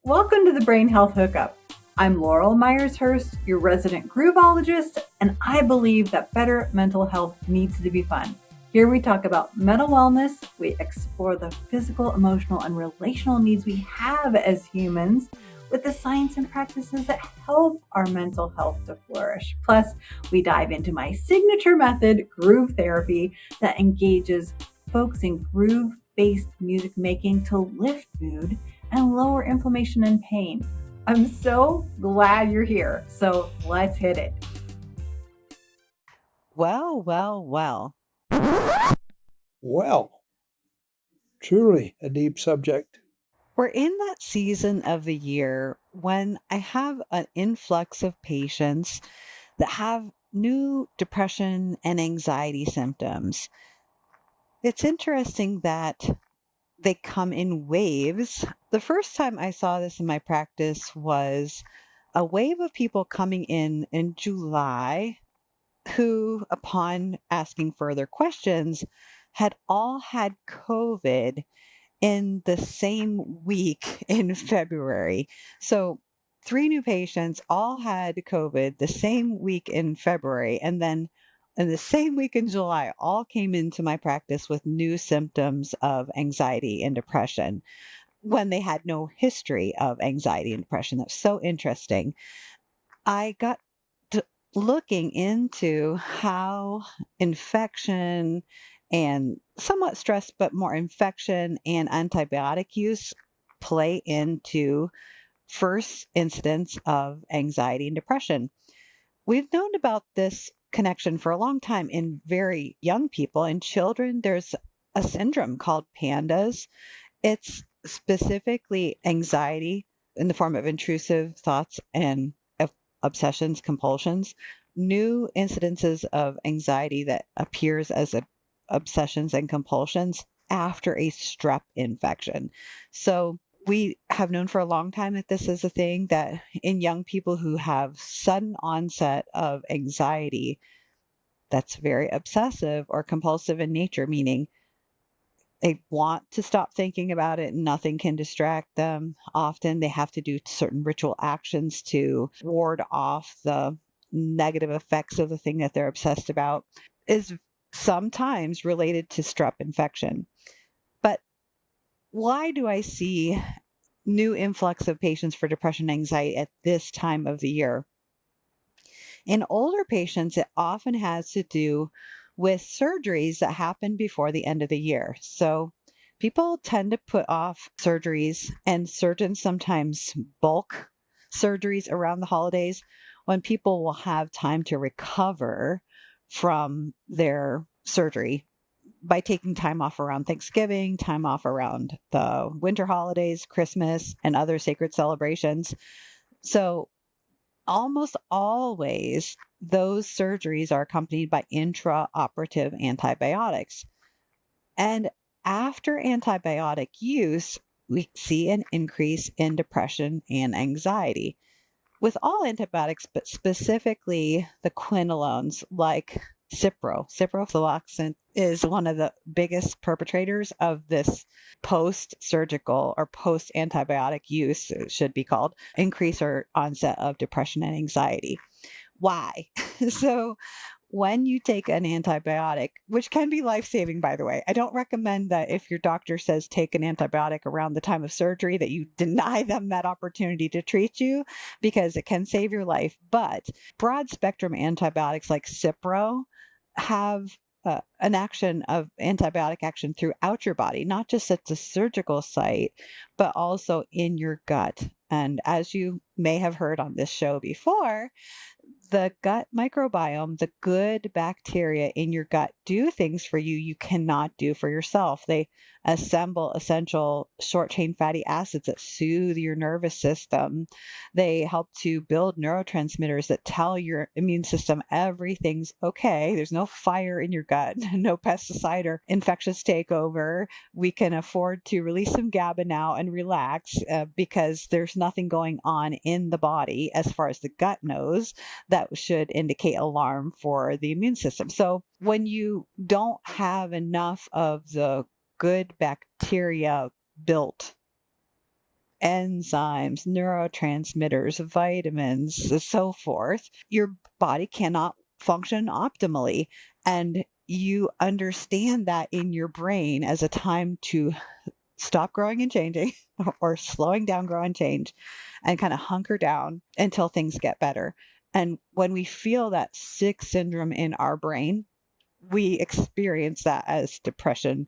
Welcome to the Brain Health Hookup. I'm Laurel Myers-Hurst, your resident groovologist, and I believe that better mental health needs to be fun. Here we talk about mental wellness, we explore the physical, emotional, and relational needs we have as humans with the science and practices that help our mental health to flourish. Plus, we dive into my signature method, groove therapy, that engages folks in groove-based music making to lift mood and lower inflammation and pain. I'm so glad you're here. So let's hit it. Well, well, well. Well, truly a deep subject. We're in that season of the year when I have an influx of patients that have new depression and anxiety symptoms. It's interesting that they come in waves. The first time I saw this in my practice was a wave of people coming in July who, upon asking further questions, had all had COVID in the same week in February. So, three new patients all had COVID the same week in February. And then in the same week in July, all came into my practice with new symptoms of anxiety and depression when they had no history of anxiety and depression. That's so interesting. I got to looking into how infection and somewhat stress, but more infection and antibiotic use play into first incidents of anxiety and depression. We've known about this connection for a long time in very young people and children. There's a syndrome called PANDAS. It's specifically anxiety in the form of intrusive thoughts and obsessions, compulsions, new incidences of anxiety that appears as obsessions and compulsions after a strep infection. So we have known for a long time that this is a thing that in young people who have sudden onset of anxiety that's very obsessive or compulsive in nature, meaning they want to stop thinking about it. Nothing can distract them. Often they have to do certain ritual actions to ward off the negative effects of the thing that they're obsessed about, is sometimes related to strep infection. But why do I see new influx of patients for depression and anxiety at this time of the year? In older patients, it often has to do with surgeries that happen before the end of the year. So people tend to put off surgeries, and surgeons sometimes bulk surgeries around the holidays when people will have time to recover from their surgery by taking time off around Thanksgiving, time off around the winter holidays, Christmas, and other sacred celebrations. So almost always, those surgeries are accompanied by intraoperative antibiotics. And after antibiotic use, we see an increase in depression and anxiety with all antibiotics, but specifically the quinolones like Cipro. Ciprofloxacin is one of the biggest perpetrators of this post surgical or post antibiotic use, it should be called, increase or onset of depression and anxiety. Why? So, when you take an antibiotic, which can be life saving, by the way, I don't recommend that if your doctor says take an antibiotic around the time of surgery that you deny them that opportunity to treat you because it can save your life. But broad spectrum antibiotics like Cipro have an action of antibiotic action throughout your body, not just at the surgical site, but also in your gut. And as you may have heard on this show before, the gut microbiome, the good bacteria in your gut, do things for you you cannot do for yourself. They assemble essential short chain fatty acids that soothe your nervous system. They help to build neurotransmitters that tell your immune system everything's okay. There's no fire in your gut, no pesticide or infectious takeover. We can afford to release some GABA now and relax because there's nothing going on in the body as far as the gut knows that should indicate alarm for the immune system. So when you don't have enough of the good bacteria built enzymes, neurotransmitters, vitamins, and so forth, your body cannot function optimally. And you understand that in your brain as a time to stop growing and changing or slowing down, grow and change, and kind of hunker down until things get better. And when we feel that sick syndrome in our brain, we experience that as depression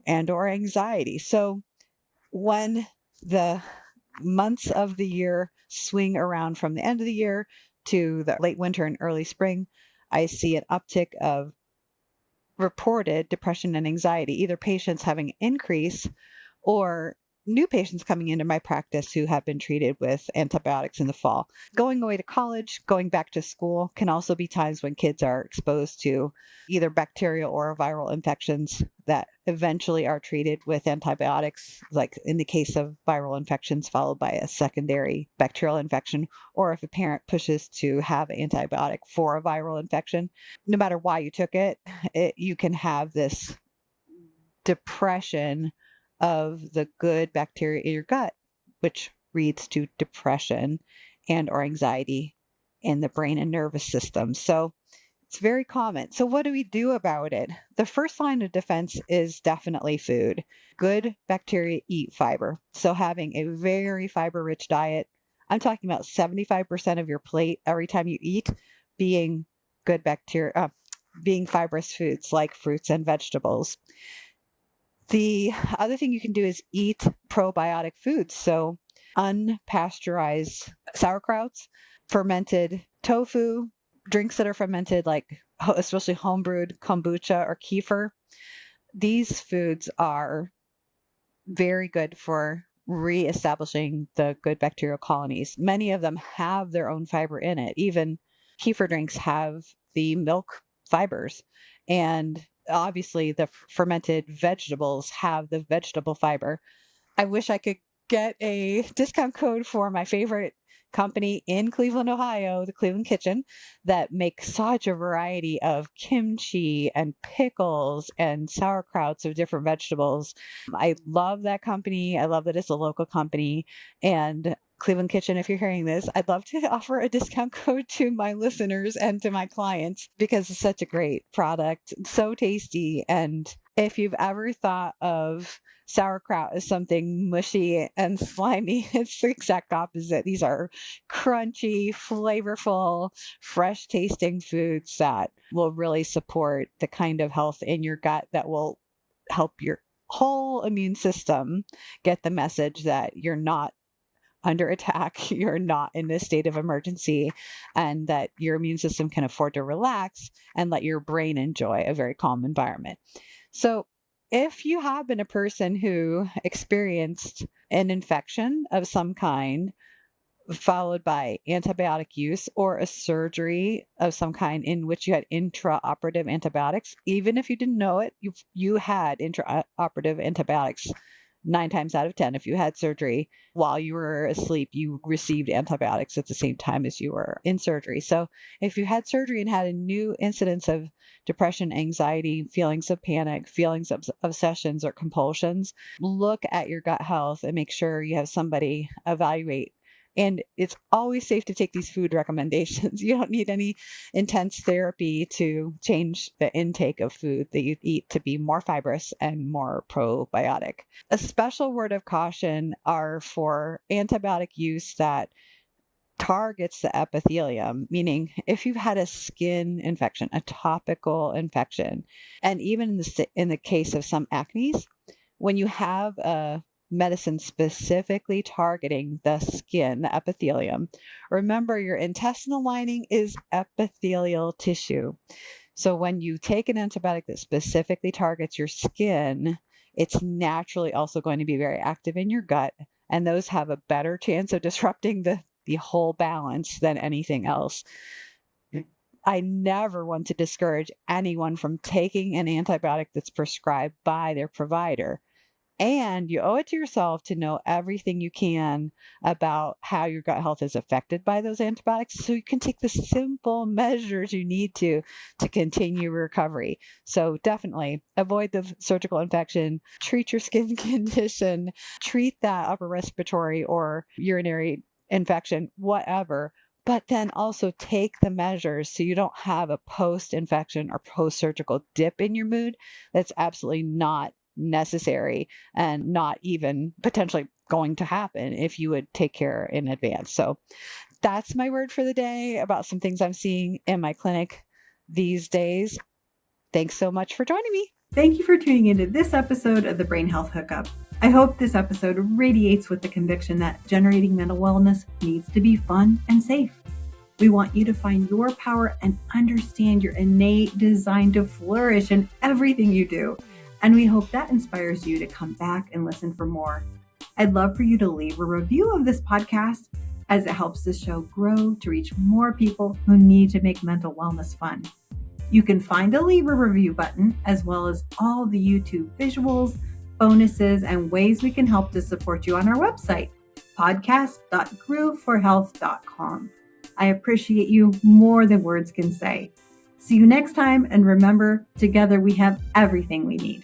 and or anxiety. So when the months of the year swing around from the end of the year to the late winter and early spring, I see an uptick of reported depression and anxiety, either patients having an increase or new patients coming into my practice who have been treated with antibiotics in the fall. Going away to college, going back to school can also be times when kids are exposed to either bacterial or viral infections that eventually are treated with antibiotics, like in the case of viral infections followed by a secondary bacterial infection, or if a parent pushes to have antibiotic for a viral infection. No matter why you took it, you can have this depression of the good bacteria in your gut, which leads to depression and or anxiety in the brain and nervous system. So it's very common. So what do we do about it? The first line of defense is definitely food. Good bacteria eat fiber. So having a very fiber rich diet, I'm talking about 75% of your plate every time you eat being good bacteria, being fibrous foods like fruits and vegetables. The other thing you can do is eat probiotic foods. So, unpasteurized sauerkrauts, fermented tofu, drinks that are fermented, like especially homebrewed kombucha or kefir. These foods are very good for reestablishing the good bacterial colonies. Many of them have their own fiber in it. Even kefir drinks have the milk fibers. And obviously, the fermented vegetables have the vegetable fiber. I wish I could get a discount code for my favorite company in Cleveland, Ohio, the Cleveland Kitchen, that makes such a variety of kimchi and pickles and sauerkrauts of different vegetables. I love that company. I love that it's a local company. And Cleveland Kitchen, if you're hearing this, I'd love to offer a discount code to my listeners and to my clients because it's such a great product, so tasty. And if you've ever thought of sauerkraut as something mushy and slimy, it's the exact opposite. These are crunchy, flavorful, fresh tasting foods that will really support the kind of health in your gut that will help your whole immune system get the message that you're not under attack, you're not in this state of emergency, and that your immune system can afford to relax and let your brain enjoy a very calm environment. So, if you have been a person who experienced an infection of some kind, followed by antibiotic use or a surgery of some kind in which you had intraoperative antibiotics, even if you didn't know it, you had intraoperative antibiotics 9 times out of 10. If you had surgery while you were asleep, you received antibiotics at the same time as you were in surgery. So if you had surgery and had a new incidence of depression, anxiety, feelings of panic, feelings of obsessions or compulsions, look at your gut health and make sure you have somebody evaluate. And it's always safe to take these food recommendations. You don't need any intense therapy to change the intake of food that you eat to be more fibrous and more probiotic. A special word of caution are for antibiotic use that targets the epithelium, meaning if you've had a skin infection, a topical infection, and even in the case of some acnes, when you have a medicine specifically targeting the skin, the epithelium, remember your intestinal lining is epithelial tissue. So when you take an antibiotic that specifically targets your skin, it's naturally also going to be very active in your gut, and those have a better chance of disrupting the whole balance than anything else. I never want to discourage anyone from taking an antibiotic that's prescribed by their provider. And you owe it to yourself to know everything you can about how your gut health is affected by those antibiotics so you can take the simple measures you need to continue recovery. So definitely avoid the surgical infection, treat your skin condition, treat that upper respiratory or urinary infection, whatever. But then also take the measures so you don't have a post infection or post surgical dip in your mood. That's absolutely not necessary and not even potentially going to happen if you would take care in advance. So that's my word for the day about some things I'm seeing in my clinic these days. Thanks so much for joining me. Thank you for tuning into this episode of the Brain Health Hookup. I hope this episode radiates with the conviction that generating mental wellness needs to be fun and safe. We want you to find your power and understand your innate design to flourish in everything you do. And we hope that inspires you to come back and listen for more. I'd love for you to leave a review of this podcast as it helps this show grow to reach more people who need to make mental wellness fun. You can find a leave a review button as well as all the YouTube visuals, bonuses, and ways we can help to support you on our website, podcast.grooveforhealth.com. I appreciate you more than words can say. See you next time, and remember, together we have everything we need.